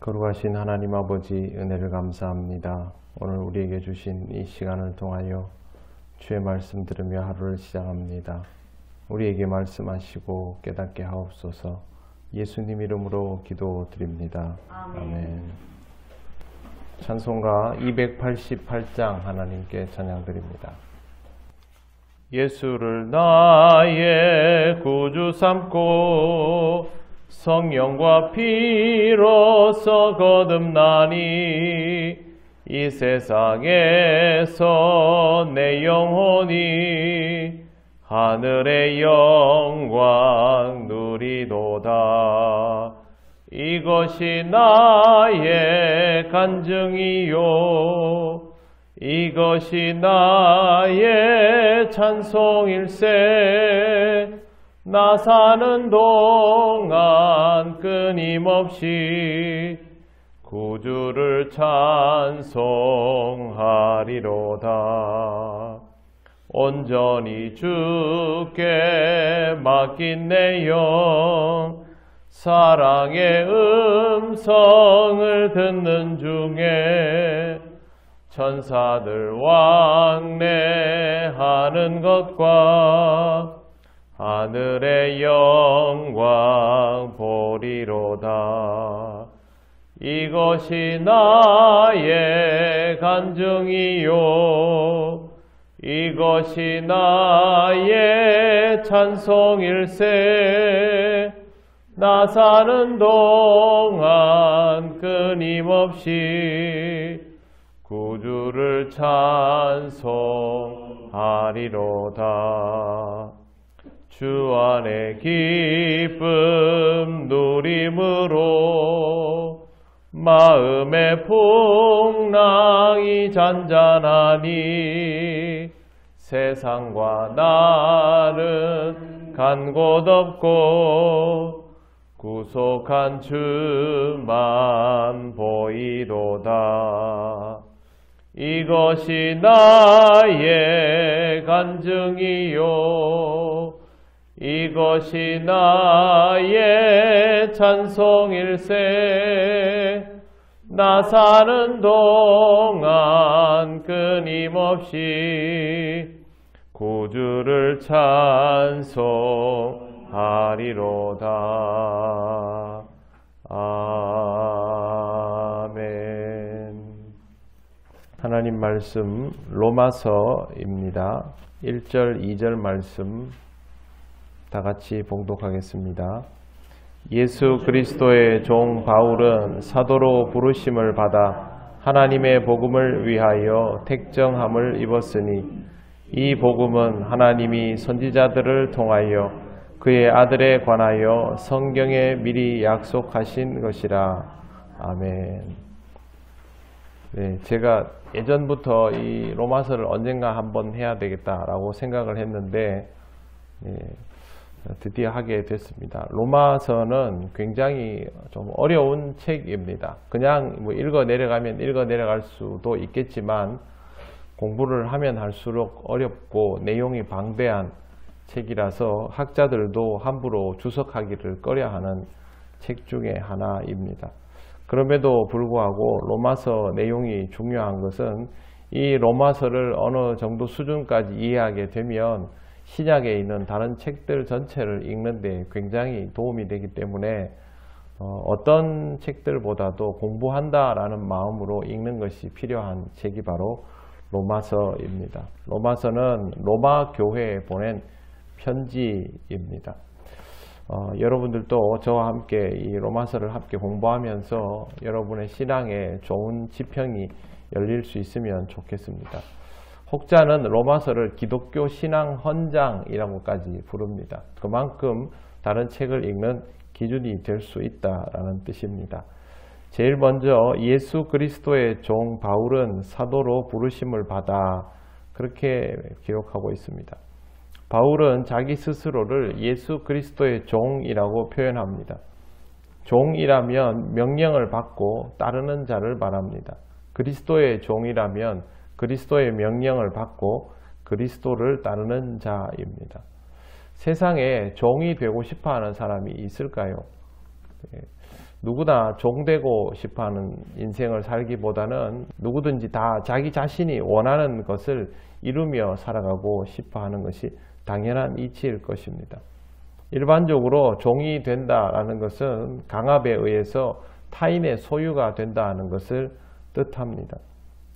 거룩하신 하나님 아버지 은혜를 감사합니다. 오늘 우리에게 주신 이 시간을 통하여 주의 말씀 들으며 하루를 시작합니다. 우리에게 말씀하시고 깨닫게 하옵소서. 예수님 이름으로 기도드립니다. 아멘. 찬송가 288장 하나님께 찬양드립니다. 예수를 나의 구주 삼고 성령과 피로써 거듭나니 이 세상에서 내 영혼이 하늘의 영광 누리도다. 이것이 나의 간증이요 이것이 나의 찬송일세. 나 사는 동안 끊임없이 구주를 찬송하리로다. 온전히 주께 맡긴 내 영 사랑의 음성을 듣는 중에 천사들 왕래하는 것과 하늘의 영광 보리로다. 이것이 나의 간증이요 이것이 나의 찬송일세. 나 사는 동안 끊임없이 구주를 찬송하리로다. 주 안에 기쁨 누림으로 마음의 풍랑이 잔잔하니 세상과 나는 간 곳 없고 구속한 주만 보이도다. 이것이 나의 간증이요 이것이 나의 찬송일세. 나 사는 동안 끊임없이 구주를 찬송하리로다. 아멘. 하나님 말씀 로마서입니다. 1절 2절 말씀 다 같이 봉독하겠습니다. 예수 그리스도의 종 바울은 사도로 부르심을 받아 하나님의 복음을 위하여 택정함을 입었으니 이 복음은 하나님이 선지자들을 통하여 그의 아들에 관하여 성경에 미리 약속하신 것이라. 아멘. 네, 제가 예전부터 이 로마서를 언젠가 한번 해야 되겠다라고 생각을 했는데 드디어 하게 됐습니다. 로마서는 굉장히 좀 어려운 책입니다. 그냥 뭐 읽어 내려가면 읽어 내려갈 수도 있겠지만 공부를 하면 할수록 어렵고 내용이 방대한 책이라서 학자들도 함부로 주석하기를 꺼려하는 책 중에 하나입니다. 그럼에도 불구하고 로마서 내용이 중요한 것은 이 로마서를 어느 정도 수준까지 이해하게 되면 신약에 있는 다른 책들 전체를 읽는 데 굉장히 도움이 되기 때문에 어떤 책들보다도 공부한다라는 마음으로 읽는 것이 필요한 책이 바로 로마서입니다. 로마서는 로마 교회에 보낸 편지입니다. 여러분들도 저와 함께 이 로마서를 함께 공부하면서 여러분의 신앙에 좋은 지평이 열릴 수 있으면 좋겠습니다. 혹자는 로마서를 기독교 신앙 헌장이라고까지 부릅니다. 그만큼 다른 책을 읽는 기준이 될 수 있다라는 뜻입니다. 제일 먼저 예수 그리스도의 종 바울은 사도로 부르심을 받아 그렇게 기록하고 있습니다. 바울은 자기 스스로를 예수 그리스도의 종이라고 표현합니다. 종이라면 명령을 받고 따르는 자를 말합니다. 그리스도의 종이라면 그리스도의 명령을 받고 그리스도를 따르는 자입니다. 세상에 종이 되고 싶어하는 사람이 있을까요? 누구나 종되고 싶어하는 인생을 살기보다는 누구든지 다 자기 자신이 원하는 것을 이루며 살아가고 싶어하는 것이 당연한 이치일 것입니다. 일반적으로 종이 된다라는 것은 강압에 의해서 타인의 소유가 된다는 것을 뜻합니다.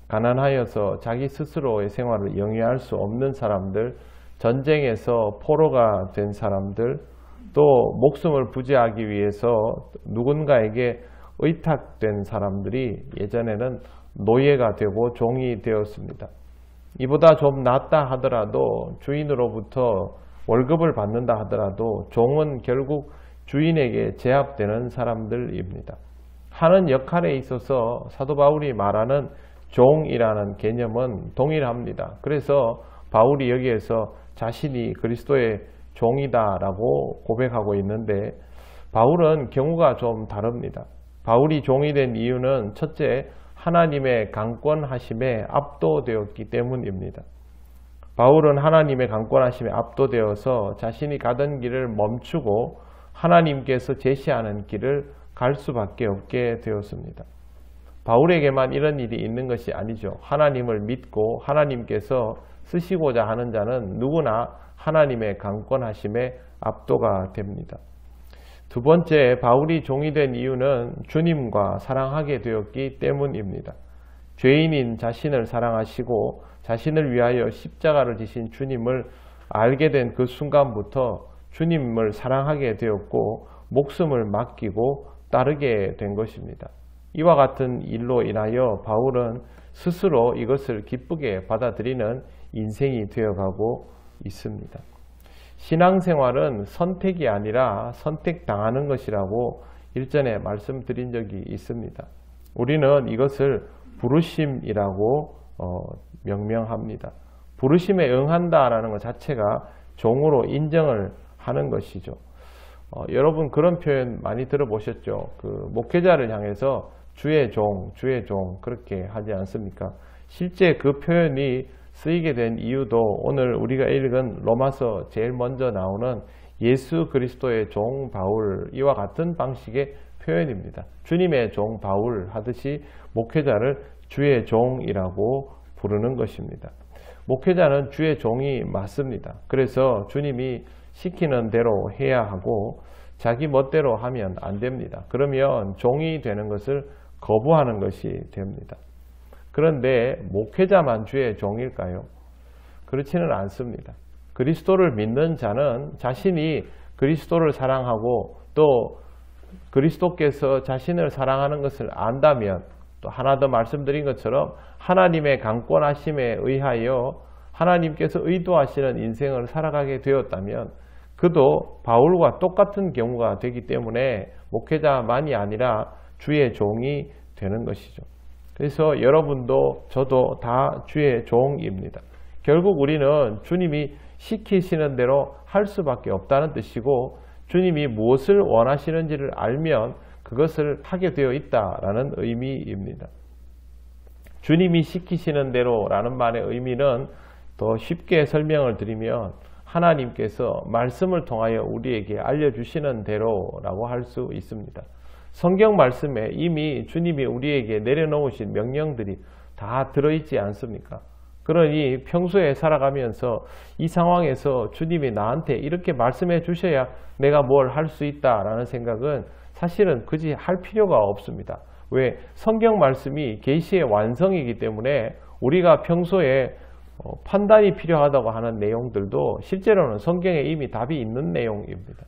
가난하여서 자기 스스로의 생활을 영위할 수 없는 사람들, 전쟁에서 포로가 된 사람들, 또 목숨을 부지하기 위해서 누군가에게 의탁된 사람들이 예전에는 노예가 되고 종이 되었습니다. 이보다 좀 낫다 하더라도 주인으로부터 월급을 받는다 하더라도 종은 결국 주인에게 제압되는 사람들입니다. 하는 역할에 있어서 사도 바울이 말하는 종이라는 개념은 동일합니다. 그래서 바울이 여기에서 자신이 그리스도의 종이다라고 고백하고 있는데 바울은 경우가 좀 다릅니다. 바울이 종이 된 이유는 첫째, 하나님의 강권하심에 압도되었기 때문입니다. 바울은 하나님의 강권하심에 압도되어서 자신이 가던 길을 멈추고 하나님께서 제시하는 길을 갈 수밖에 없게 되었습니다. 바울에게만 이런 일이 있는 것이 아니죠. 하나님을 믿고 하나님께서 쓰시고자 하는 자는 누구나 하나님의 강권하심에 압도가 됩니다. 두 번째, 바울이 종이 된 이유는 주님과 사랑하게 되었기 때문입니다. 죄인인 자신을 사랑하시고 자신을 위하여 십자가를 지신 주님을 알게 된 그 순간부터 주님을 사랑하게 되었고 목숨을 맡기고 따르게 된 것입니다. 이와 같은 일로 인하여 바울은 스스로 이것을 기쁘게 받아들이는 인생이 되어가고 있습니다. 신앙생활은 선택이 아니라 선택당하는 것이라고 일전에 말씀드린 적이 있습니다. 우리는 이것을 부르심이라고 명명합니다. 부르심에 응한다라는 것 자체가 종으로 인정을 하는 것이죠. 여러분 그런 표현 많이 들어보셨죠? 그 목회자를 향해서 주의 종 그렇게 하지 않습니까? 실제 그 표현이 쓰이게 된 이유도 오늘 우리가 읽은 로마서 제일 먼저 나오는 예수 그리스도의 종 바울 이와 같은 방식의 표현입니다. 주님의 종 바울 하듯이 목회자를 주의 종이라고 부르는 것입니다. 목회자는 주의 종이 맞습니다. 그래서 주님이 시키는 대로 해야 하고 자기 멋대로 하면 안 됩니다. 그러면 종이 되는 것을 거부하는 것이 됩니다. 그런데 목회자만 주의 종일까요? 그렇지는 않습니다. 그리스도를 믿는 자는 자신이 그리스도를 사랑하고 또 그리스도께서 자신을 사랑하는 것을 안다면 또 하나 더 말씀드린 것처럼 하나님의 강권하심에 의하여 하나님께서 의도하시는 인생을 살아가게 되었다면 그도 바울과 똑같은 경우가 되기 때문에 목회자만이 아니라 주의 종이 되는 것이죠. 그래서 여러분도 저도 다 주의 종입니다. 결국 우리는 주님이 시키시는 대로 할 수밖에 없다는 뜻이고 주님이 무엇을 원하시는지를 알면 그것을 하게 되어 있다라는 의미입니다. 주님이 시키시는 대로라는 말의 의미는 더 쉽게 설명을 드리면 하나님께서 말씀을 통하여 우리에게 알려주시는 대로라고 할 수 있습니다. 성경 말씀에 이미 주님이 우리에게 내려놓으신 명령들이 다 들어있지 않습니까? 그러니 평소에 살아가면서 이 상황에서 주님이 나한테 이렇게 말씀해 주셔야 내가 뭘 할 수 있다라는 생각은 사실은 굳이 할 필요가 없습니다. 왜? 성경 말씀이 계시의 완성이기 때문에 우리가 평소에 판단이 필요하다고 하는 내용들도 실제로는 성경에 이미 답이 있는 내용입니다.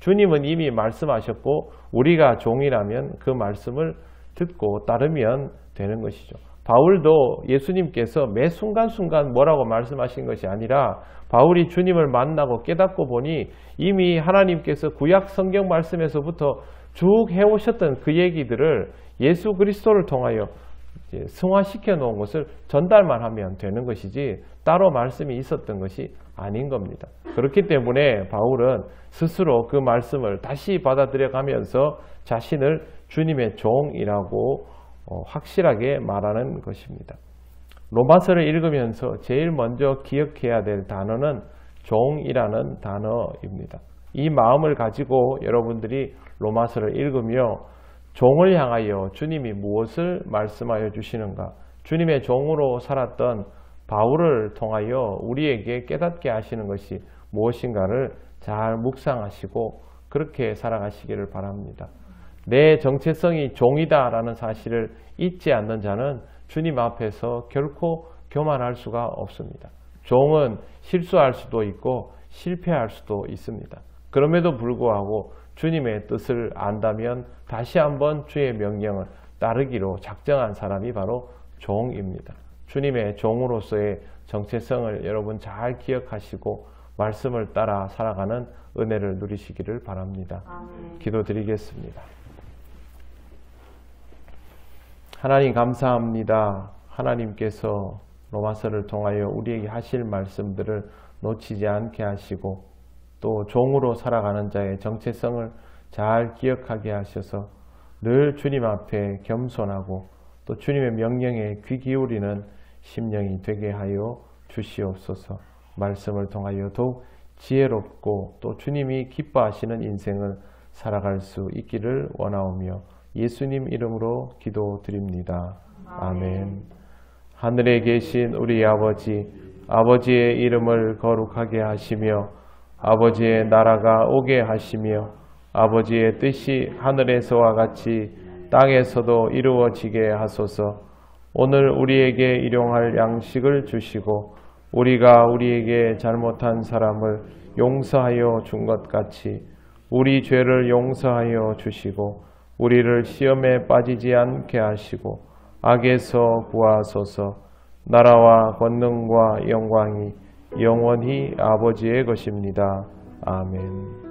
주님은 이미 말씀하셨고 우리가 종이라면 그 말씀을 듣고 따르면 되는 것이죠. 바울도 예수님께서 매 순간순간 뭐라고 말씀하신 것이 아니라 바울이 주님을 만나고 깨닫고 보니 이미 하나님께서 구약 성경 말씀에서부터 쭉 해오셨던 그 얘기들을 예수 그리스도를 통하여 승화시켜 놓은 것을 전달만 하면 되는 것이지 따로 말씀이 있었던 것이 아닌 겁니다. 그렇기 때문에 바울은 스스로 그 말씀을 다시 받아들여 가면서 자신을 주님의 종이라고 확실하게 말하는 것입니다. 로마서를 읽으면서 제일 먼저 기억해야 될 단어는 종이라는 단어입니다. 이 마음을 가지고 여러분들이 로마서를 읽으며 종을 향하여 주님이 무엇을 말씀하여 주시는가? 주님의 종으로 살았던 바울을 통하여 우리에게 깨닫게 하시는 것이 무엇인가를 잘 묵상하시고 그렇게 살아가시기를 바랍니다. 내 정체성이 종이다 라는 사실을 잊지 않는 자는 주님 앞에서 결코 교만할 수가 없습니다. 종은 실수할 수도 있고 실패할 수도 있습니다. 그럼에도 불구하고 주님의 뜻을 안다면 다시 한번 주의 명령을 따르기로 작정한 사람이 바로 종입니다. 주님의 종으로서의 정체성을 여러분 잘 기억하시고 말씀을 따라 살아가는 은혜를 누리시기를 바랍니다. 아멘. 기도드리겠습니다. 하나님 감사합니다. 하나님께서 로마서를 통하여 우리에게 하실 말씀들을 놓치지 않게 하시고 또 종으로 살아가는 자의 정체성을 잘 기억하게 하셔서 늘 주님 앞에 겸손하고 또 주님의 명령에 귀 기울이는 심령이 되게 하여 주시옵소서. 말씀을 통하여 더욱 지혜롭고 또 주님이 기뻐하시는 인생을 살아갈 수 있기를 원하오며 예수님 이름으로 기도드립니다. 아멘. 하늘에 계신 우리 아버지, 아버지의 이름을 거룩하게 하시며 아버지의 나라가 오게 하시며 아버지의 뜻이 하늘에서와 같이 땅에서도 이루어지게 하소서. 오늘 우리에게 일용할 양식을 주시고 우리가 우리에게 잘못한 사람을 용서하여 준 것 같이 우리 죄를 용서하여 주시고 우리를 시험에 빠지지 않게 하시고 악에서 구하소서. 나라와 권능과 영광이 영원히 아버지의 것입니다. 아멘.